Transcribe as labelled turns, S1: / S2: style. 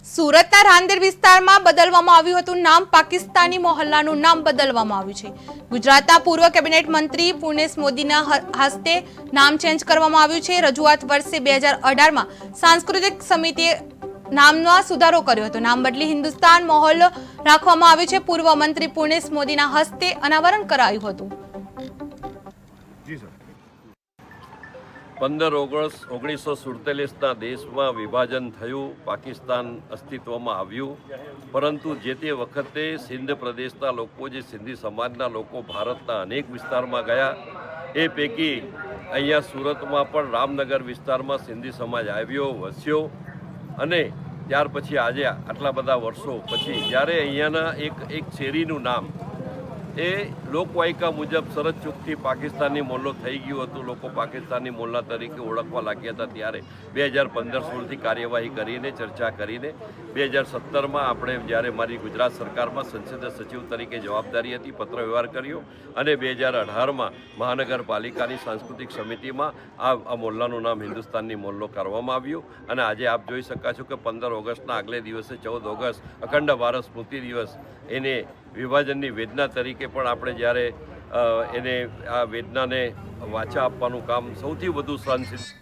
S1: સુરતના રાંદેર વિસ્તારમાં બદલવામાં આવ્યું હતું નામ, પાકિસ્તાની મોહલ્લાનું નામ બદલવામાં આવ્યું છે। ગુજરાતના પૂર્વ કેબિનેટ મંત્રી પૂર્ણેશ મોદીના હસ્તે નામ ચેન્જ કરવામાં આવ્યું છે। રજૂઆત વર્ષે 2018માં સાંસ્કૃતિક સમિતિએ નામમાં સુધારો કર્યો હતો। નામ બદલી હિન્દુસ્તાન મોહલ્લો રાખવામાં આવ્યું છે। પૂર્વ મંત્રી પૂર્ણેશ મોદીના હસ્તે અનાવરણ કરાયું હતું।
S2: 15 ઓગસ્ટ 1947ના દેશમાં વિભાજન થયું, પાકિસ્તાન અસ્તિત્વમાં આવ્યું, પરંતુ જે તે વખતે સિંધ પ્રદેશના લોકો, જે સિંધી સમાજના લોકો ભારતના અનેક વિસ્તારમાં ગયા, એ પૈકી અહીંયા સુરતમાં પણ રામનગર વિસ્તારમાં સિંધી સમાજ આવ્યો, વસ્યો, અને ત્યાર પછી આજે આટલા બધા વર્ષો પછી જ્યારે અહીંયાના એક શેરીનું નામ એ લોકવાયકા મુજબ શરત ચૂકથી પાકિસ્તાની મોહલ્લો થઈ ગયું હતું, લોકો પાકિસ્તાની મોહલ્લા તરીકે ઓળખવા લાગ્યા હતા, ત્યારે 2015-16થી કાર્યવાહી કરીને, ચર્ચા કરીને 2017માં આપણે જ્યારે મારી ગુજરાત સરકારમાં સંસદીય સચિવ તરીકે જવાબદારી હતી, પત્ર વ્યવહાર કર્યો, અને 2018માં મહાનગરપાલિકાની સાંસ્કૃતિક સમિતિમાં આ મોહલ્લાનું નામ હિન્દુસ્તાની મોહલ્લો કરવામાં આવ્યું। અને આજે આપ જોઈ શકો છો કે 15 ઓગસ્ટના આગલે દિવસે 14 ઓગસ્ટ અખંડ ભારત સ્મૃતિ દિવસ, એને વિભાજનની વેદના તરીકે પણ આપણે જ્યારે એને આ વેદનાને વાચા આપવાનું કામ સૌથી વધુ સહનશીલ